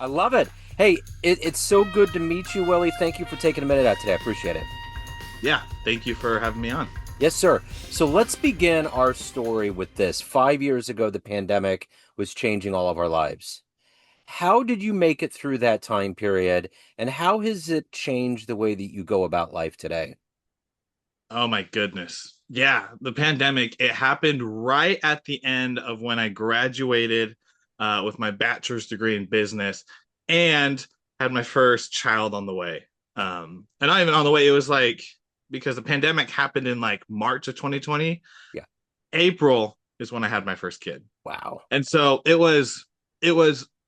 I love it. Hey, it's so good to meet you, Willie. Thank you for taking a minute out today. I appreciate it. Yeah, thank you for having me on. Yes, sir. So let's begin our story with this. 5 years ago, the pandemic was changing all of our lives. How did you make it through that time period, and how has it changed the way that you go about life today? Oh my goodness. Yeah, the pandemic, it happened right at the end of when I graduated with my bachelor's degree in business and had my first child on the way. And not even on the way, it was like because the pandemic happened in like March of 2020. Yeah. April is when I had my first kid. Wow. And so it was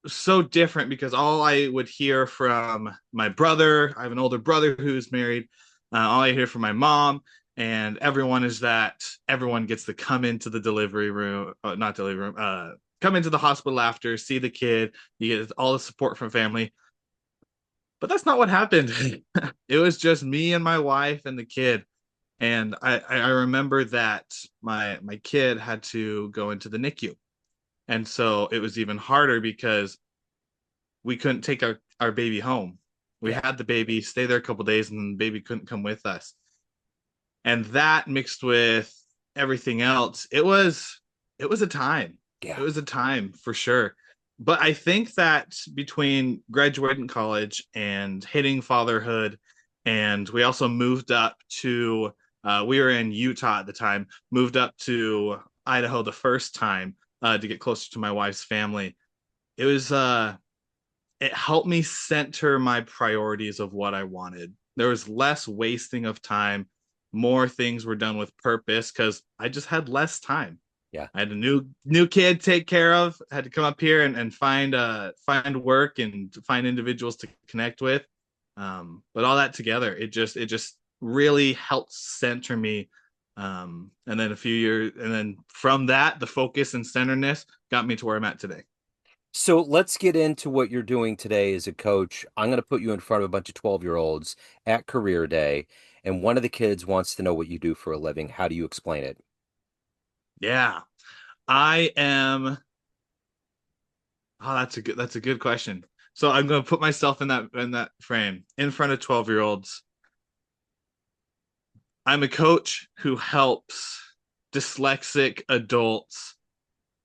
so different because all I would hear from my brother, I have an older brother who's married. All I hear from my mom and everyone is that everyone gets to come into the delivery room, not delivery room, come into the hospital after, see the kid, you get all the support from family. But that's not what happened. It was just me and my wife and the kid. And I remember that my kid had to go into the NICU. And so it was even harder because we couldn't take our baby home. We Yeah. had the baby stay there a couple days and then the baby couldn't come with us. And that mixed with everything else, it was a time. It Yeah. was a time for sure. But I think that between graduating college and hitting fatherhood, and we also moved up to we were in Utah at the time, moved up to Idaho the first time to get closer to my wife's family. It helped me center my priorities of what I wanted. There was less wasting of time, more things were done with purpose because I just had less time. Yeah. I had a new kid to take care of. I had to come up here and find work and find individuals to connect with. But all that together, it just really helped center me. And then a few years, and then from that, the focus and centeredness got me to where I'm at today. So let's get into what you're doing today as a coach. I'm going to put you in front of a bunch of 12-year-olds at career day, and one of the kids wants to know what you do for a living. How do you explain it? Yeah, I am. Oh, that's a good question. So I'm going to put myself in that frame in front of 12-year-olds. I'm a coach who helps dyslexic adults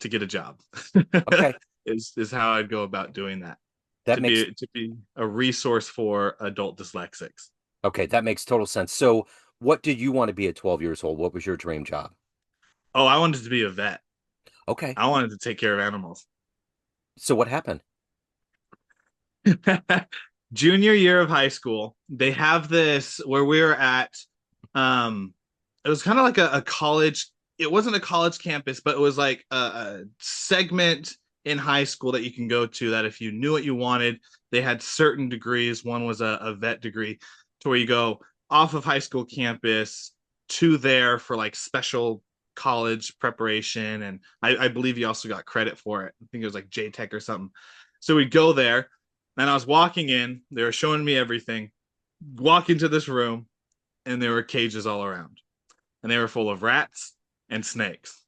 to get a job. Okay. is how I'd go about doing that. That To makes be a resource for adult dyslexics. okay, that makes total sense. So, what did you want to be at 12 years old? What was your dream job? Oh, I wanted to be a vet. Okay. I wanted to take care of animals. So what happened? Junior year of high school, they have this where we were at. Um, it was kind of like a college. It wasn't a college campus, but it was like a segment in high school that you can go to. That if you knew what you wanted, they had certain degrees. One was a vet degree, to where you go off of high school campus to there for like special college preparation, and I believe you also got credit for it. I think it was like JTech or something. So we'd go there and I was walking in, they were showing me everything. Walk into this room, and there were cages all around, and they were full of rats and snakes.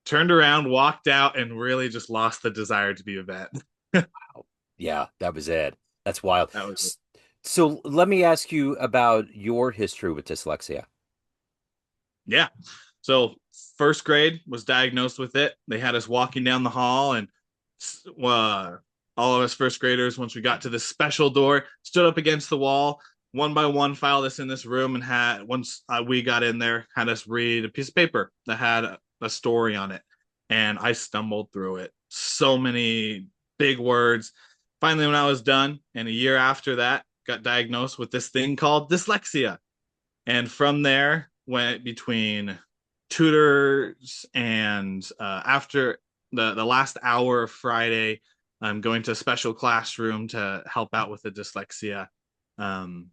Turned around, walked out, and really just lost the desire to be a vet. Oh, yeah, that was it. That's wild. That was it. So let me ask you about your history with dyslexia. Yeah. So first grade was diagnosed with it. They had us walking down the hall, and uh, all of us first graders, once we got to this special door, stood up against the wall, one by one, filed us in this room, and had once we got in there, had us read a piece of paper that had a story on it, and I stumbled through it. So many big words. Finally, when I was done, and a year after that, got diagnosed with this thing called dyslexia. And from there, went between tutors and after the last hour of Friday, I'm going to a special classroom to help out with the dyslexia. Um,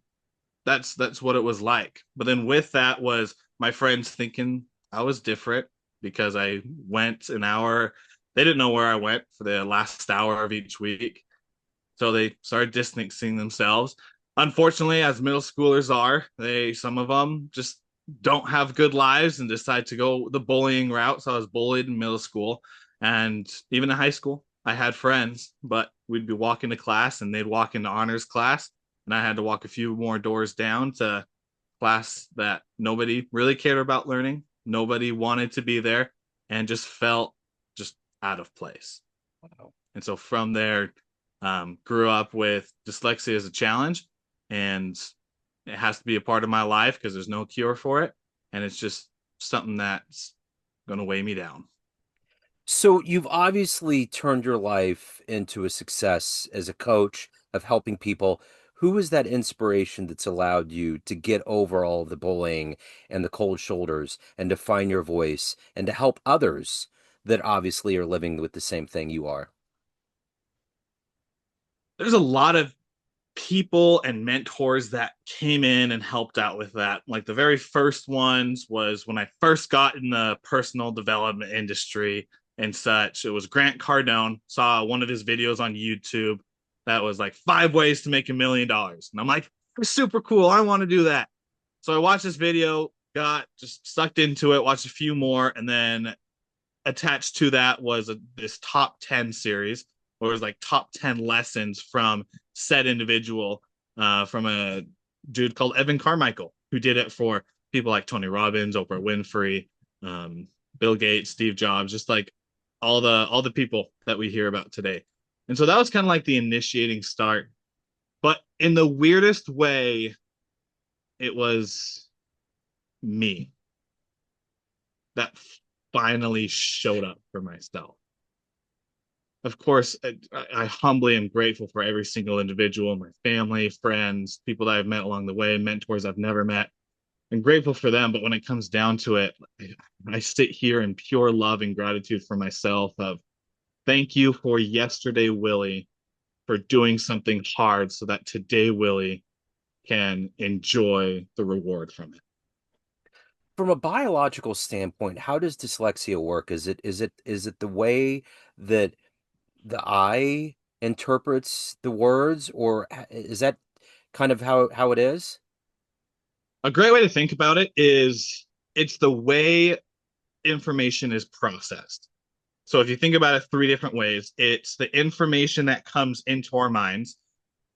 that's what it was like. But then with that was my friends thinking I was different because I went an hour. They didn't know where I went for the last hour of each week. So they started distancing themselves. Unfortunately, as middle schoolers are, they some of them just don't have good lives and decide to go the bullying route. So I was bullied in middle school and even in high school. I had friends, but we'd be walking to class and they'd walk into honors class, and I had to walk a few more doors down to class that nobody really cared about learning. Nobody wanted to be there and just felt just out of place. Wow. And so from there, grew up with dyslexia as a challenge, and it has to be a part of my life because there's no cure for it. And it's just something that's going to weigh me down. So you've obviously turned your life into a success as a coach of helping people. Who is that inspiration that's allowed you to get over all of the bullying and the cold shoulders and to find your voice and to help others that obviously are living with the same thing you are? There's a lot of people and mentors that came in and helped out with that. Like the very first ones was when I first got in the personal development industry and such. It was Grant Cardone. Saw one of his videos on YouTube that was like 5 ways to make $1 million. And I'm like, it's super cool. I want to do that. So I watched this video, got just sucked into it, watched a few more, and then attached to that was this top 10 series where it was like top 10 lessons from said individual, from a dude called Evan Carmichael, who did it for people like Tony Robbins, Oprah Winfrey, um, Bill Gates, Steve Jobs, just like all the people that we hear about today. And so that was kind of like the initiating start. But in the weirdest way, it was me that finally showed up for myself. Of course, I humbly am grateful for every single individual, my family, friends, people that I've met along the way, mentors I've never met. I'm grateful for them. But when it comes down to it, I sit here in pure love and gratitude for myself of thank you for yesterday, Willie, for doing something hard so that today, Willie, can enjoy the reward from it. From a biological standpoint, how does dyslexia work? Is it the way that the eye interprets the words, or is that kind of how it is? A great way to think about it is it's the way information is processed. So if you think about it three different ways, it's the information that comes into our minds.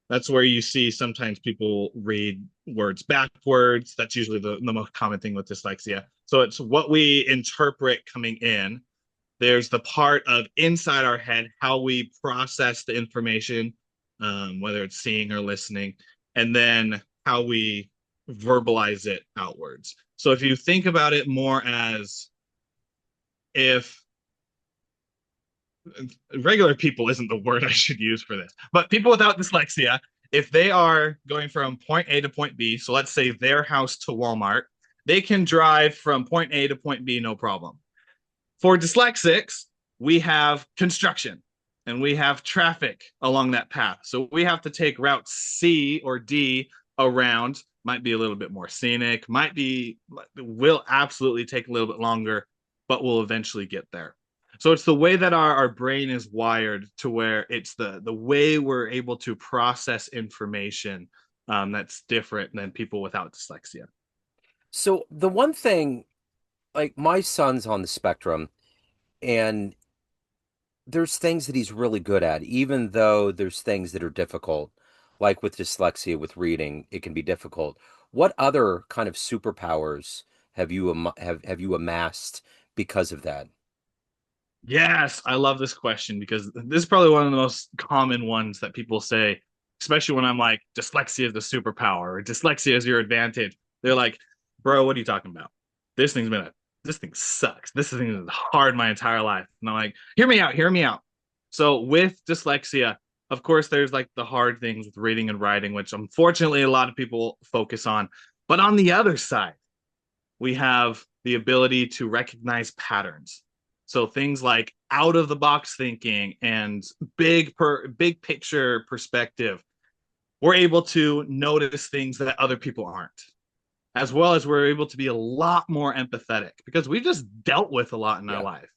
That's where you see sometimes people read words backwards. That's usually the most common thing with dyslexia. So it's what we interpret coming in. There's the part of inside our head, how we process the information, whether it's seeing or listening, and then how we verbalize it outwards. So if you think about it more as if regular people isn't the word I should use for this, but people without dyslexia, if they are going from point A to point B, so let's say their house to Walmart, they can drive from point A to point B no problem. For dyslexics, we have construction and we have traffic along that path. So we have to take route C or D around, might be a little bit more scenic, will absolutely take a little bit longer, but we'll eventually get there. So it's the way that our brain is wired to where it's the way we're able to process information, that's different than people without dyslexia. So the one thing, like my son's on the spectrum, and there's things that he's really good at, even though there's things that are difficult, like with dyslexia, with reading, it can be difficult. What other kind of superpowers have you amassed because of that? Yes, I love this question because this is probably one of the most common ones that people say, especially when I'm like, dyslexia is the superpower or dyslexia is your advantage. They're like, bro, what are you talking about? This thing's been a this thing sucks. This thing is hard my entire life. And I'm like, hear me out, hear me out. So with dyslexia, of course, there's like the hard things with reading and writing, which unfortunately a lot of people focus on. But on the other side, we have the ability to recognize patterns. So things like out of the box thinking and big picture perspective. We're able to notice things that other people aren't, as well as we're able to be a lot more empathetic because we just dealt with a lot in our Yeah. life.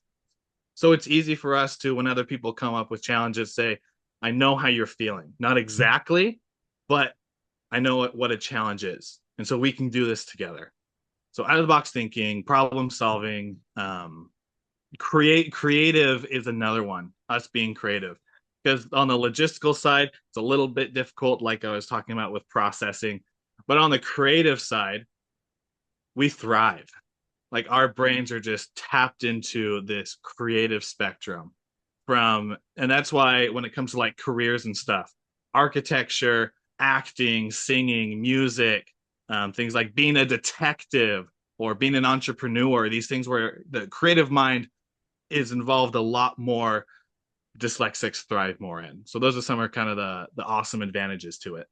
So it's easy for us to, when other people come up with challenges, say, I know how you're feeling. Not exactly, but I know what a challenge is. And so we can do this together. So out of the box thinking, problem solving, Creative is another one. Us being creative, because on the logistical side, it's a little bit difficult, like I was talking about with processing. But on the creative side, we thrive. Like our brains are just tapped into this creative spectrum and that's why when it comes to like careers and stuff, architecture, acting, singing, music, things like being a detective or being an entrepreneur, these things where the creative mind is involved a lot more, dyslexics thrive more in. So those are some are kind of the awesome advantages to it.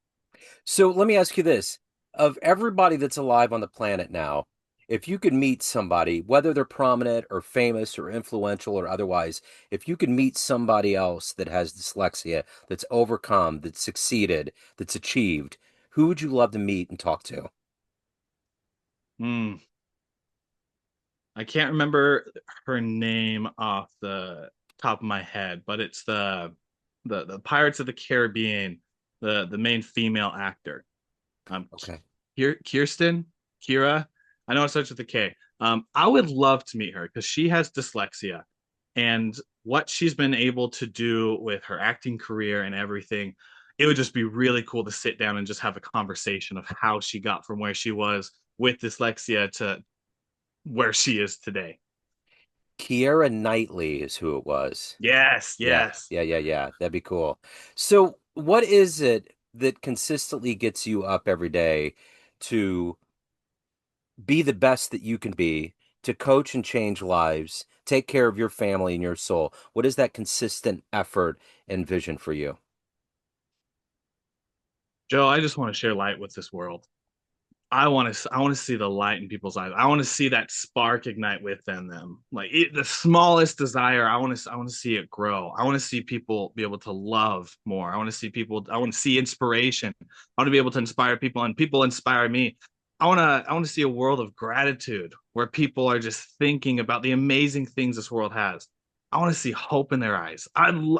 So let me ask you this. Of everybody that's alive on the planet now, if you could meet somebody, whether they're prominent or famous or influential or otherwise, if you could meet somebody else that has dyslexia, that's overcome, that's succeeded, that's achieved, who would you love to meet and talk to? Mm, I can't remember her name off the top of my head, but it's the Pirates of the Caribbean, the main female actor. Um, Okay. Kirsten, Kira. I know it starts with a K. I would love to meet her because she has dyslexia, and what she's been able to do with her acting career and everything, it would just be really cool to sit down and just have a conversation of how she got from where she was with dyslexia to where she is today. Kiera Knightley is who it was. Yes, Yeah, yes. yeah. That'd be cool. So, what is it that consistently gets you up every day to be the best that you can be, to coach and change lives, take care of your family and your soul? What is that consistent effort and vision for you? Joe, I just want to share light with this world. I want to see the light in people's eyes. I want to see that spark ignite within them. Like the smallest desire, I want to see it grow. I want to see people be able to love more. I want to see inspiration. I want to be able to inspire people and people inspire me. I want to see a world of gratitude where people are just thinking about the amazing things this world has. I want to see hope in their eyes. And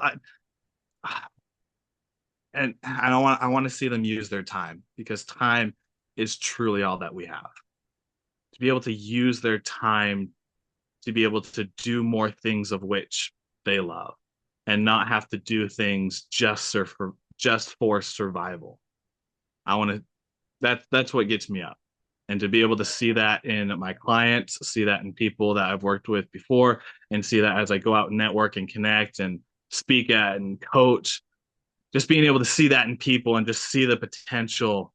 I want to see them use their time because time is truly all that we have. To be able to use their time to be able to do more things of which they love and not have to do things just for survival. I want to that's what gets me up. And to be able to see that in my clients, see that in people that I've worked with before, and see that as I go out and network and connect and speak at and coach, just being able to see that in people and just see the potential.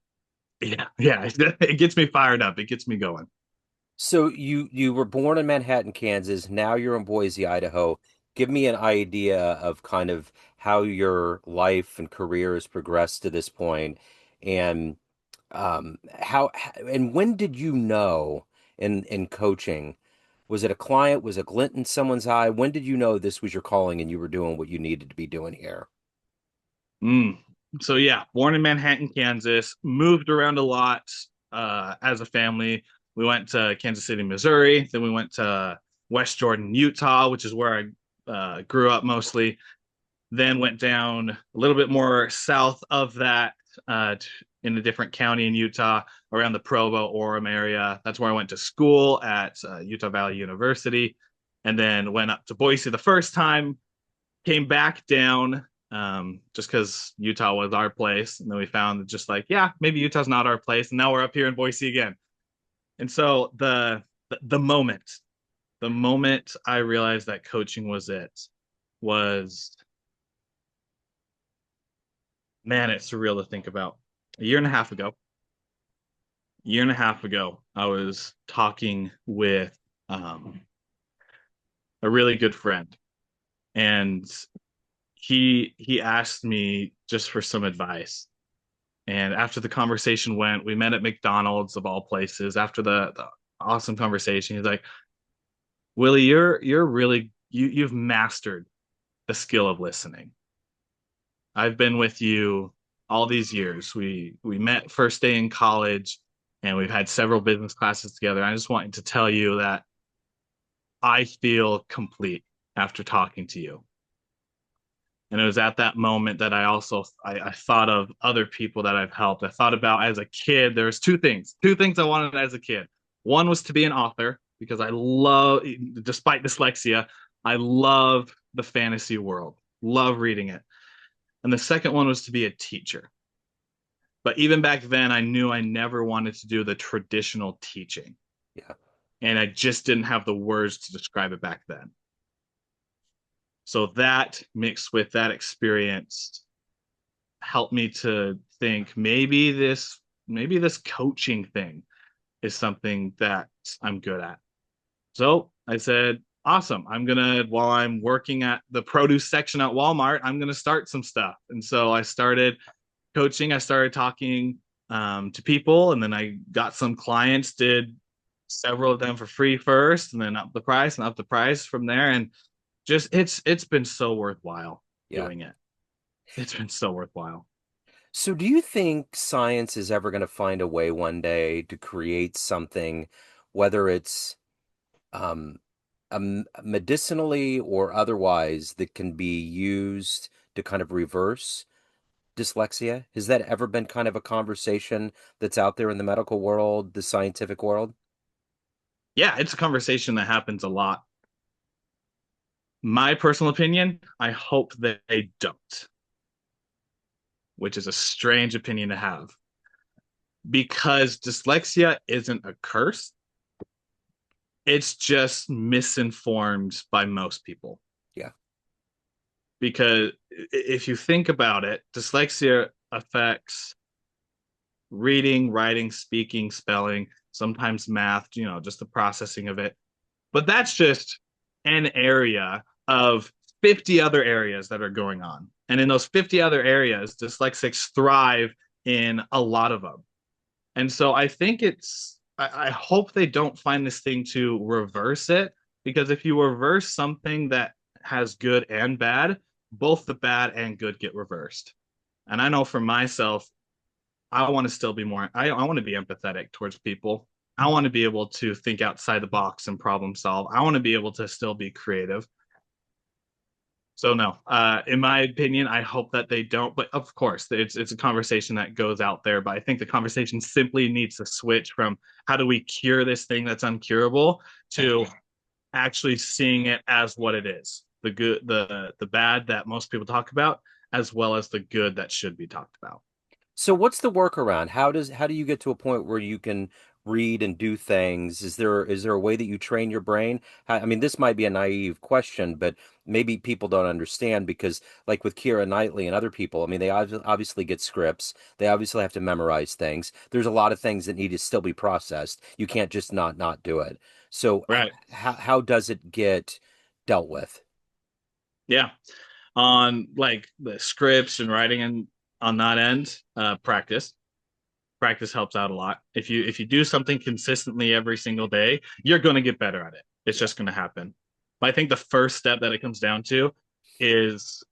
Yeah, it gets me fired up. It gets me going. So you were born in Manhattan, Kansas. Now you're in Boise, Idaho. Give me an idea of kind of how your life and career has progressed to this point, and how and when did you know in coaching? Was it a client? Was it a glint in someone's eye? When did you know this was your calling and you were doing what you needed to be doing here? Mm. So yeah, born in Manhattan, Kansas, moved around a lot as a family. We went to Kansas City, Missouri. Then we went to West Jordan, Utah, which is where I grew up mostly. Then went down a little bit more south of that in a different county in Utah, around the Provo, Orem area. That's where I went to school at Utah Valley University, and then went up to Boise the first time. Came back down just because Utah was our place, and then we found that just like yeah, maybe Utah's not our place, and now we're up here in Boise again. And so the moment I realized that coaching was it was, man, it's surreal to think about. A year and a half ago, I was talking with a really good friend, and he asked me just for some advice. And after the conversation went, we met at McDonald's of all places. After the awesome conversation, he's like, "Willie, you're really you've mastered the skill of listening. I've been with you all these years. We met first day in college, and we've had several business classes together. I just wanted to tell you that I feel complete after talking to you." And it was at that moment that I thought of other people that I've helped. I thought about as a kid, there was two things I wanted as a kid. One was to be an author because I love, despite dyslexia, I love the fantasy world, love reading it. And the second one was to be a teacher. But even back then, I knew I never wanted to do the traditional teaching. Yeah. And I just didn't have the words to describe it back then. So that mixed with that experience helped me to think maybe this coaching thing is something that I'm good at. So I said, awesome. While I'm working at the produce section at Walmart, I'm going to start some stuff. And so I started coaching. I started talking to people, and then I got some clients, did several of them for free first, and then up the price from there. And just it's been so worthwhile Yeah. doing it. It's been so worthwhile. So do you think science is ever going to find a way one day to create something, whether it's um, medicinally or otherwise, that can be used to kind of reverse dyslexia? Has that ever been kind of a conversation that's out there in the medical world, the scientific world? Yeah, it's a conversation that happens a lot. My personal opinion, I hope that they don't, which is a strange opinion to have because dyslexia isn't a curse. It's just misinformed by most people. Yeah. Because if you think about it, dyslexia affects reading, writing, speaking, spelling, sometimes math, just the processing of it. But that's just an area of 50 other areas that are going on. And in those 50 other areas, dyslexics thrive in a lot of them. And so I hope they don't find this thing to reverse it, because if you reverse something that has good and bad, both the bad and good get reversed. And I know for myself, I want to still be I want to be empathetic towards people. I want to be able to think outside the box and problem solve. I want to be able to still be creative. So no, in my opinion, I hope that they don't. But of course, it's a conversation that goes out there. But I think the conversation simply needs to switch from how do we cure this thing that's uncurable to actually seeing it as what it is, the good, the bad that most people talk about, as well as the good that should be talked about. So what's the workaround? How do you get to a point where you can read and do things? Is there a way that you train your brain? I mean, this might be a naive question, but maybe people don't understand because, like with Keira Knightley and other people, I mean, they obviously get scripts. They obviously have to memorize things. There's a lot of things that need to still be processed. You can't just not do it. So Right. how does it get dealt with? Yeah. On like the scripts and writing and on that end, practice helps out a lot. If you do something consistently every single day, you're going to get better at it. It's Yeah. just going to happen. But I think the first step that it comes down to is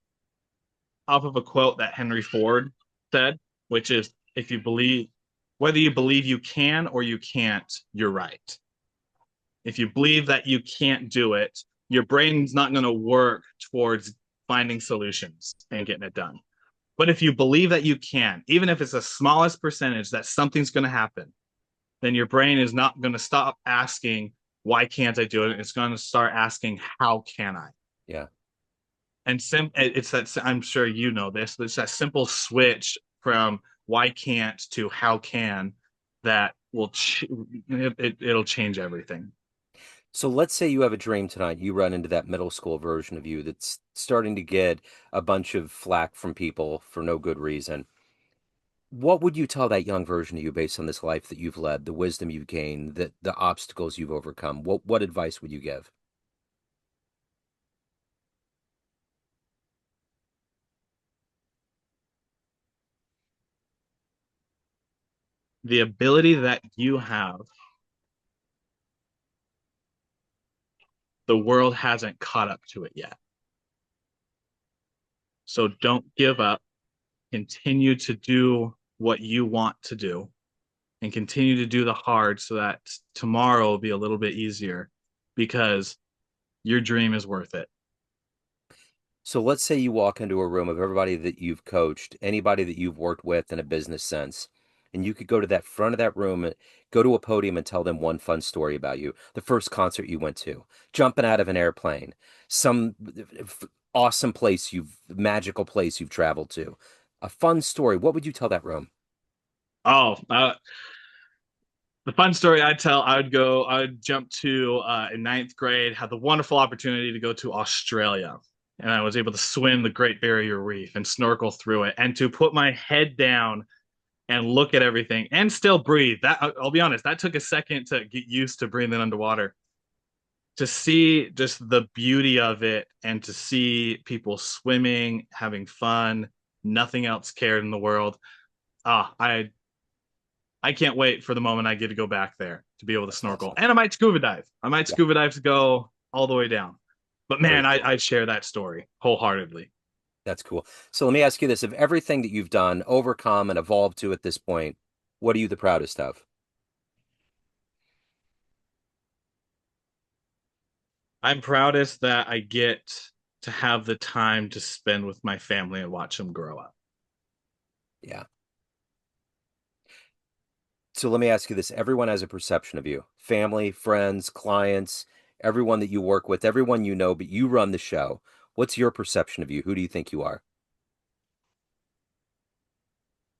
off of a quote that Henry Ford said, which is if you believe whether you believe you can or you can't, you're right. If you believe that you can't do it, your brain's not going to work towards finding solutions and getting it done. But if you believe that you can, even if it's the smallest percentage that something's going to happen, then your brain is not going to stop asking, why can't I do it? It's going to start asking, how can I? Yeah. And it's that, I'm sure you know this, but it's that simple switch from why can't to how can that it'll change everything. So let's say you have a dream tonight. You run into that middle school version of you that's starting to get a bunch of flack from people for no good reason. What would you tell that young version of you based on this life that you've led, the wisdom you've gained, the obstacles you've overcome? What advice would you give? The ability that you have, the world hasn't caught up to it yet. So don't give up. Continue to do what you want to do and continue to do the hard so that tomorrow will be a little bit easier because your dream is worth it. So let's say you walk into a room of everybody that you've coached, anybody that you've worked with in a business sense. and you could go to that front of that room and go to a podium and tell them one fun story about you, the first concert you went to, jumping out of an airplane, some awesome place magical place you've traveled to, a fun story, what would you tell that room? Oh, the fun story I'd tell, I would jump to in ninth grade, had the wonderful opportunity to go to Australia. And I was able to swim the Great Barrier Reef and snorkel through it and to put my head down and look at everything and still breathe. That I'll be honest, that took a second to get used to breathing underwater. To see just the beauty of it and to see people swimming, having fun, nothing else cared in the world. Ah, I can't wait for the moment I get to go back there to be able to That's snorkel. awesome. And I might scuba dive. I might Yeah, scuba dive to go all the way down. But very man, cool. I share that story wholeheartedly. That's cool. So let me ask you this. Of everything that you've done, overcome, and evolved to at this point, what are you the proudest of? I'm proudest that I get to have the time to spend with my family and watch them grow up. Yeah. So let me ask you this. Everyone has a perception of you. Family, friends, clients, everyone that you work with, everyone you know, but you run the show. What's your perception of you? Who do you think you are?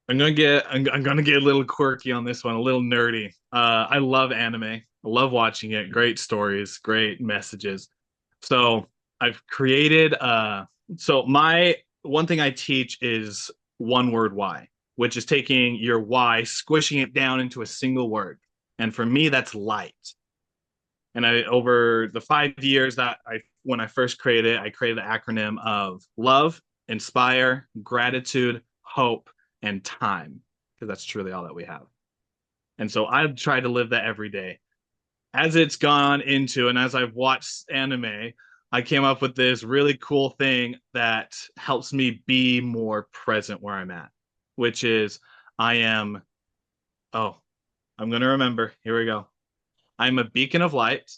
I'm gonna get a little quirky on this one, a little nerdy. I love anime. I love watching it. Great stories, great messages. So I've created so my one thing I teach is one word why, which is taking your why, squishing it down into a single word. And for me, that's light. And I over the 5 years that I when I first created it, I created an acronym of love, inspire, gratitude, hope, and time, because that's truly all that we have. And so I've tried to live that every day. As it's gone into and as I've watched anime, I came up with this really cool thing that helps me be more present where I'm at, which is I am, oh, I'm going to remember. Here we go. I'm a beacon of light.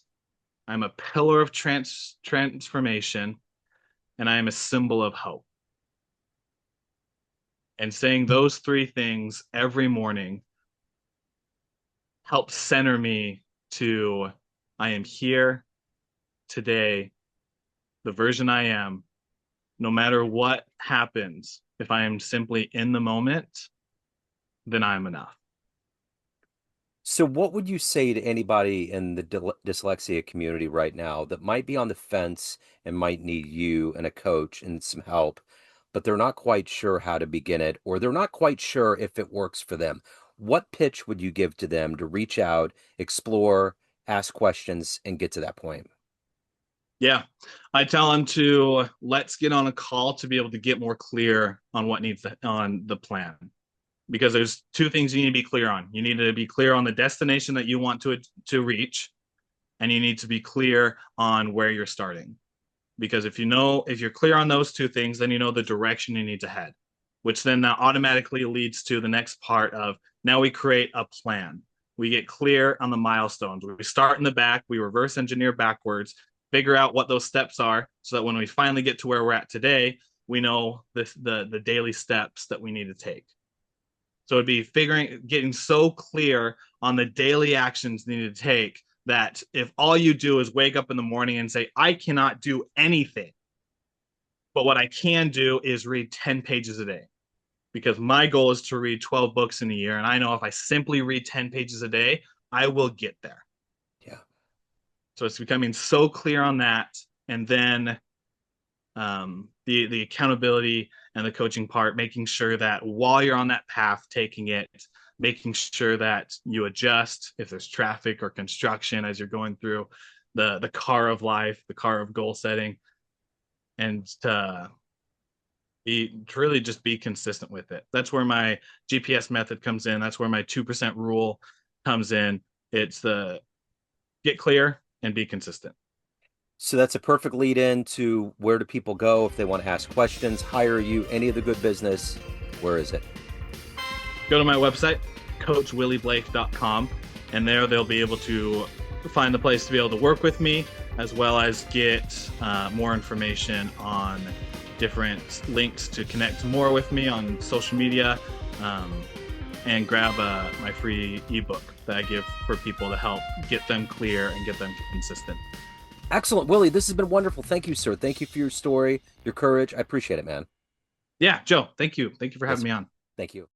I'm a pillar of transformation, and I am a symbol of hope. And saying those three things every morning helps center me to I am here today, the version I am, no matter what happens. If I am simply in the moment, then I'm enough. So, what would you say to anybody in the dyslexia community right now that might be on the fence and might need you and a coach and some help, but they're not quite sure how to begin it, or they're not quite sure if it works for them? What pitch would you give to them to reach out, explore, ask questions, and get to that point? Yeah. I tell them to let's get on a call to be able to get more clear on what needs on the plan. Because there's two things you need to be clear on. You need to be clear on the destination that you want to reach, and you need to be clear on where you're starting. Because if you're clear on those two things, then you know the direction you need to head, which then that automatically leads to the next part of now we create a plan. We get clear on the milestones. We start in the back, we reverse engineer backwards, figure out what those steps are so that when we finally get to where we're at today, we know the daily steps that we need to take. So it'd be getting so clear on the daily actions needed to take that if all you do is wake up in the morning and say, I cannot do anything, but what I can do is read 10 pages a day, because my goal is to read 12 books in a year. And I know if I simply read 10 pages a day, I will get there. Yeah. So it's becoming so clear on that. And then the accountability and the coaching part, making sure that while you're on that path, taking it, making sure that you adjust if there's traffic or construction as you're going through the car of life, the car of goal setting, and to really just be consistent with it. That's where my GPS method comes in. That's where my 2% rule comes in. It's the get clear and be consistent. So that's a perfect lead in to where do people go if they want to ask questions, hire you, any of the good business? Where is it? Go to my website, coachwillieblake.com, and there they'll be able to find the place to be able to work with me, as well as get more information on different links to connect more with me on social media, and grab my free ebook that I give for people to help get them clear and get them consistent. Excellent. Willie, this has been wonderful. Thank you, sir. Thank you for your story, your courage. I appreciate it, man. Yeah, Joe, thank you. Thank you for Yes, having me on. thank you.